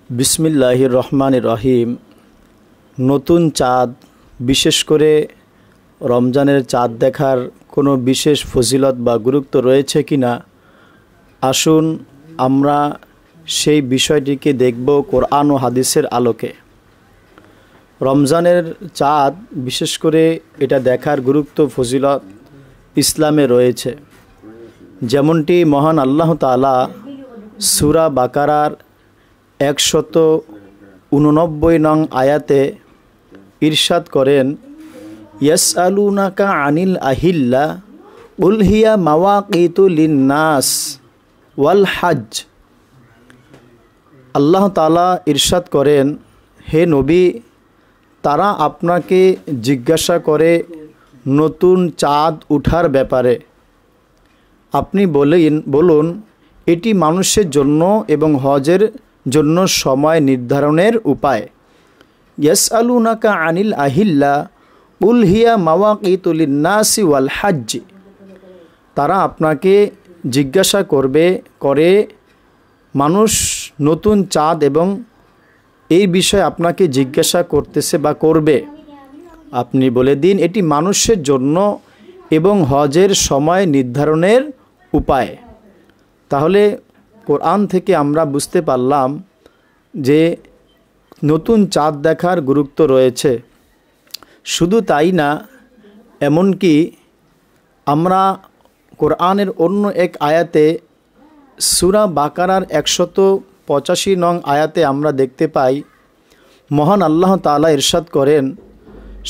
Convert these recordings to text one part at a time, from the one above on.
বিসমিল্লাহির রহমানির রহিম। নতুন চাঁদ, বিশেষ করে রমজানের চাঁদ দেখার কোনো বিশেষ ফজিলত বা গুরুত্ব রয়েছে কি না, আসুন আমরা সেই বিষয়টিকে দেখব কোরআন ও হাদিসের আলোকে। রমজানের চাঁদ, বিশেষ করে এটা দেখার গুরুত্ব ফজিলত ইসলামে রয়েছে। যেমনটি মহান আল্লাহ তাআলা সূরা বাকারার 189 নং আয়াতে ইরশাদ করেন, ইয়াসআলুনাকা আনিল আহিল্লা কুল হিয়া মাওয়াকিতু লিন্নাস ওয়াল হজ। আল্লাহ তাআলা ইরশাদ করেন, হে নবী, তারা আপনাকে জিজ্ঞাসা করে নতুন চাঁদ উঠার ব্যাপারে। আপনি বলুন, এটি মানুষের জন্য এবং হজের জন্য সময় নির্ধারণের উপায়। ইয়াসআলুনাকা আনিল আহিল্লা কুল হিয়া মাওয়াকিতু লিন্নাসি ওয়াল হজ। তারা আপনাকে জিজ্ঞাসা করে মানুষ নতুন চাঁদ এবং এই বিষয়ে আপনাকে জিজ্ঞাসা করতেছে বা করবে। আপনি বলে দিন, এটি মানুষের জন্য এবং হজের সময় নির্ধারণের উপায়। তাহলে কোরআন থেকে আমরা বুঝতে পারলাম যে নতুন চাঁদ দেখার গুরুত্ব রয়েছে। শুধু তাই না, এমনকি আমরা কোরআনের অন্য এক আয়াতে সূরা বাকারার 185 নং আয়াতে আমরা দেখতে পাই, মহান আল্লাহ তাআলা ইরশাদ করেন,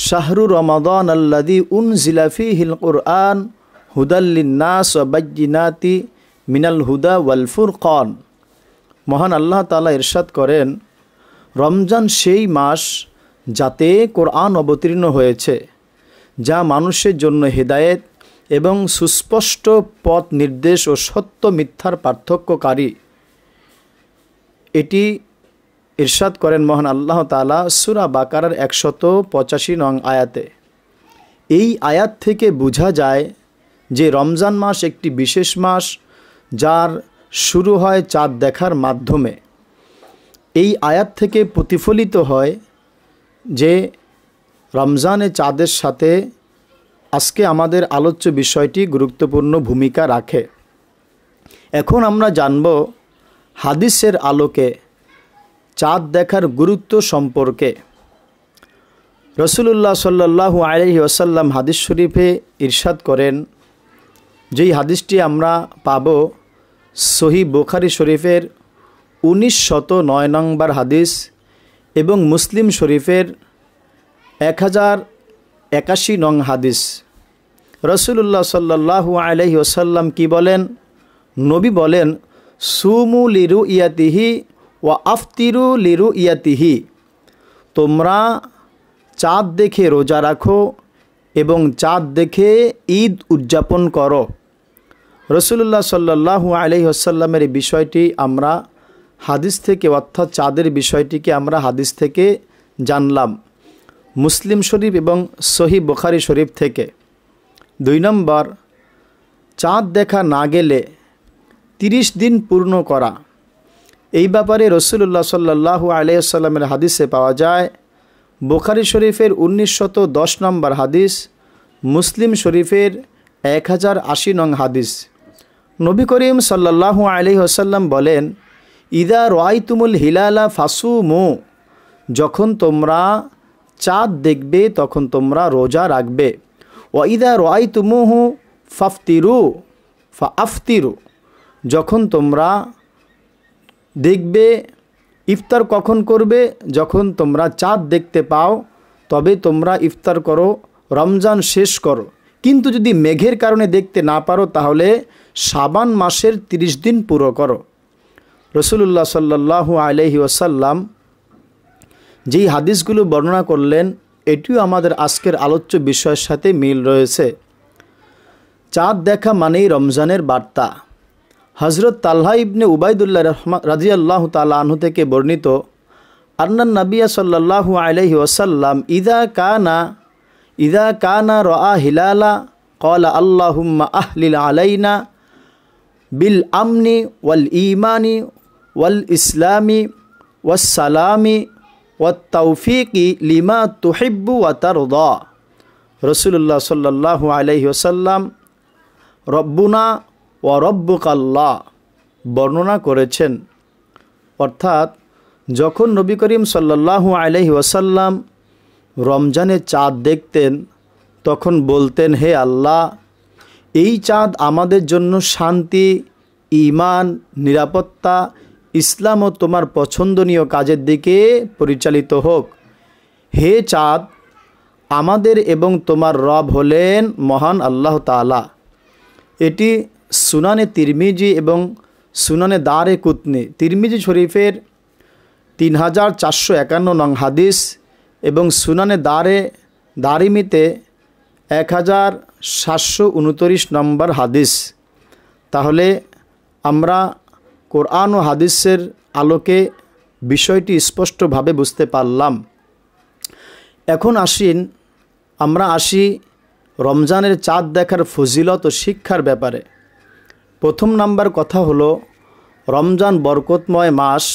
শাহরু রমাদান আল্লাযী উনজিলা ফীহিল কুরআন হুদাল লিন্নাস ওয়া বায়্যিনাতি মিনাল হুদা ওয়াল ফুরকান। মহান আল্লাহ তাআলা ইরশাদ করেন, রমজান সেই মাস যাতে কোরআন অবতীর্ণ হয়েছে, যা মানুষের জন্য হেদায়েত এবং সুস্পষ্ট পথ নির্দেশ ও সত্য মিথ্যার পার্থক্যকারী। এটি ইরশাদ করেন মহান আল্লাহ তাআলা সূরা বাকারার 185 নং আয়াতে। এই আয়াত থেকে বোঝা যায় যে রমজান মাস একটি বিশেষ মাস, যার শুরু হয় চাঁদ দেখার মাধ্যমে। এই আয়াত থেকে প্রতিফলিত হয় যে রমজানে চাঁদের সাথে আজকে আমাদের আলোচ্য বিষয়টি গুরুত্বপূর্ণ ভূমিকা রাখে। এখন আমরা জানব হাদিসের আলোকে চাঁদ দেখার গুরুত্ব সম্পর্কে। রাসূলুল্লাহ সাল্লাল্লাহু আলাইহি ওয়াসাল্লাম হাদিস শরীফে ইরশাদ করেন, যেই হাদিসটি আমরা পাব সহিহ বুখারী শরীফের 1909 নম্বর হাদিস এবং মুসলিম শরীফের 1081 নং হাদিস। রাসূলুল্লাহ সাল্লাল্লাহু আলাইহি ওয়াসাল্লাম কি বলেন? নবী বলেন, সুমু লিরুইয়াতিহি ওয়া আফতিরু লিরুইয়াতিহি। তোমরা চাঁদ দেখে রোজা রাখো এবং চাঁদ দেখে ঈদ উদযাপন করো। রাসূলুল্লাহ সাল্লাল্লাহু আলাইহি ওয়াসাল্লামের এই বিষয়টি আমরা হাদিস থেকে, অর্থাৎ চাঁদের বিষয়টিকে আমরা হাদিস থেকে জানলাম, মুসলিম শরীফ এবং সহিহ বুখারী শরীফ থেকে। 2 নম্বর, চাঁদ দেখা না গেলে 30 দিন পূর্ণ করা। এই ব্যাপারে রাসূলুল্লাহ সাল্লাল্লাহু আলাইহি ওয়াসাল্লামের হাদিসে পাওয়া যায়, বুখারী শরীফের 1910 নম্বর হাদিস, মুসলিম শরীফের 1080 নং হাদিস। নবী করিম সাল্লাল্লাহু আলাইহি ওয়াসাল্লাম বলেন, ইদা রাআইতুমুল হিলালা ফাসুমু। যখন তোমরা চাঁদ দেখবে তখন তোমরা রোজা রাখবে। ওয়া ইদা রাআইতুমুহু ফাফতিরু। যখন তোমরা দেখবে, ইফতার কখন করবে? যখন তোমরা চাঁদ দেখতে পাও তবে তোমরা ইফতার করো, রমজান শেষ করো। কিন্তু যদি মেঘের কারণে দেখতে না পারো তাহলে শাবান মাসের 30 দিন পুরো করো। রাসূলুল্লাহ সাল্লাল্লাহু আলাইহি ওয়াসাল্লাম যেই হাদিসগুলো বর্ণনা করলেন, এটিও আমাদের আজকের আলোচ্য বিষয়ের সাথে মিল রয়েছে। চাঁদ দেখা মানেই রমজানের বার্তা। হযরত তালহা ইবনে উবাইদুল্লাহ রাদিয়াল্লাহু তাআলা আনহু থেকে বর্ণিত, আন্নান নাবিয়্যা সাল্লাল্লাহু আলাইহি ওয়াসাল্লাম ইদা কানা রাআ হিলালা ক্বালা আল্লাহুম্মা আহলিল আলাইনা বিল আমনি ওয়াল ঈমানি ওয়াল ইসলামি ওয়াসসালামি ওয়াত-তাওফীকি লিমা তুহিব্বু ওয়া তারদা। রাসূলুল্লাহ সাল্লাল্লাহু আলাইহি ওয়াসাল্লাম রব্বুনা ওয়া রব্বুকাল্লাহ বর্ণনা করেছেন। অর্থাৎ যখন নবী করিম সাল্লাল্লাহু আলাইহি ওয়াসাল্লাম রমজানে চাঁদ দেখতেন তখন বলতেন, হে আল্লাহ, এই চাঁদ আমাদের জন্য শান্তি, ঈমান, নিরাপত্তা, ইসলাম ও তোমার পছন্দনীয় কাজের দিকে পরিচালিত হোক। হে চাঁদ, আমাদের এবং তোমার রব হলেন মহান আল্লাহ তাআলা। এটি সুনানে তিরমিজি এবং সুনানে দারে কুতনি, তিরমিজি শরীফের 3451 নং হাদিস এবং সুনানে দারিমিতে 1729 নম্বর হাদিস। তাহলে আমরা কোরআন ও হাদিসের আলোকে বিষয়টি স্পষ্টভাবে বুঝতে পারলাম। এখন আমরা আসি রমজানের চাঁদ দেখার ফজিলত ও শিক্ষার ব্যাপারে। প্রথম নাম্বার কথা হলো, রমজান বরকতময় মাস,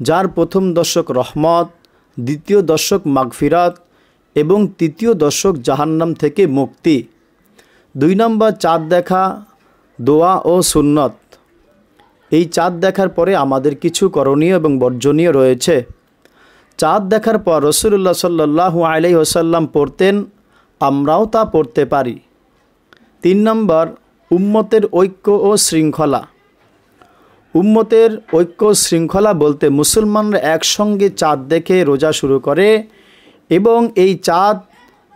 যার প্রথম দশক রহমত, দ্বিতীয় দশক মাগফিরাত এবং তৃতীয় দশক জাহান্নাম থেকে মুক্তি। 2 নম্বর, চাঁদ দেখা দোয়া ও সুন্নত। এই চাঁদ দেখার পরে আমাদের কিছু করণীয় এবং বর্জনীয় রয়েছে। চাঁদ দেখার পর রাসূলুল্লাহ সাল্লাল্লাহু আলাইহি ওয়াসাল্লাম পড়তেন, আমরাও তা পড়তে পারি। 3 নম্বর, উম্মতের ঐক্য ও শৃঙ্খলা। উম্মতের ঐক্য শৃঙ্খলা বলতে মুসলমানরা একসঙ্গে চাঁদ দেখে রোজা শুরু করে এবং এই চাঁদ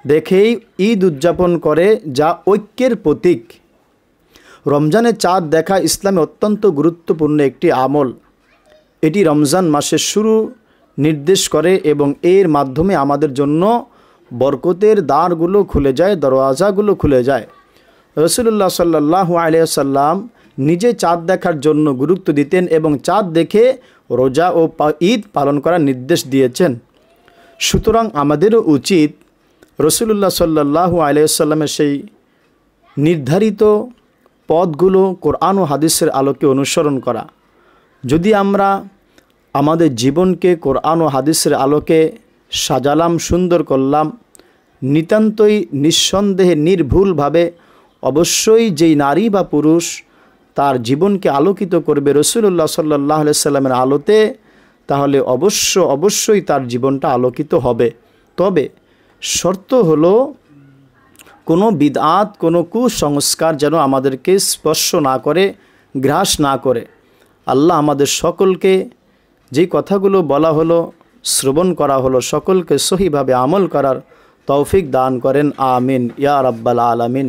দেখেই ঈদ উদযাপন করে, যা ঐক্যের প্রতীক। রমজানের চাঁদ দেখা ইসলামে অত্যন্ত গুরুত্বপূর্ণ একটি আমল। এটি রমজান মাসের শুরু নির্দেশ করে এবং এর মাধ্যমে আমাদের জন্য বরকতের দ্বারগুলো খুলে যায়, দরওয়াজাগুলো খুলে যায়। রাসূলুল্লাহ সাল্লাল্লাহু আলাইহি ওয়াসাল্লাম নিজে চাঁদ দেখার জন্য গুরুত্ব দিতেন এবং চাঁদ দেখে রোজা ও ঈদ পালন করার নির্দেশ দিয়েছেন। সুতরাং আমাদেরও উচিত রাসূলুল্লাহ সাল্লাল্লাহু আলাইহি ওয়াসাল্লামের সেই নির্ধারিত পথগুলো কোরআন ও হাদিসের আলোকে অনুসরণ করা। যদি আমরা আমাদের জীবনকে কোরআন ও হাদিসের আলোকে সাজালাম, সুন্দর করলাম, নিতান্তই নিঃসন্দেহে নির্ভুলভাবে অবশ্যই যেই নারী বা পুরুষ তার জীবনকে আলোকিত করবে রাসূলুল্লাহ সাল্লাল্লাহু আলাইহি ওয়াসাল্লামের আলোতে, তাহলে অবশ্যই তার জীবনটা আলোকিত হবে। তবে শর্ত হলো কোনো বিদআত, কোনো কুসংস্কার যেন আমাদেরকে স্পর্শ না করে, গ্রাস না করে। আল্লাহ আমাদের সকলকে যেই কথাগুলো বলা হলো, শ্রবণ করা হলো, সকলকে সহিভাবে আমল করার তৌফিক দান করেন। আমিন ইয়া রাব্বাল আলামিন।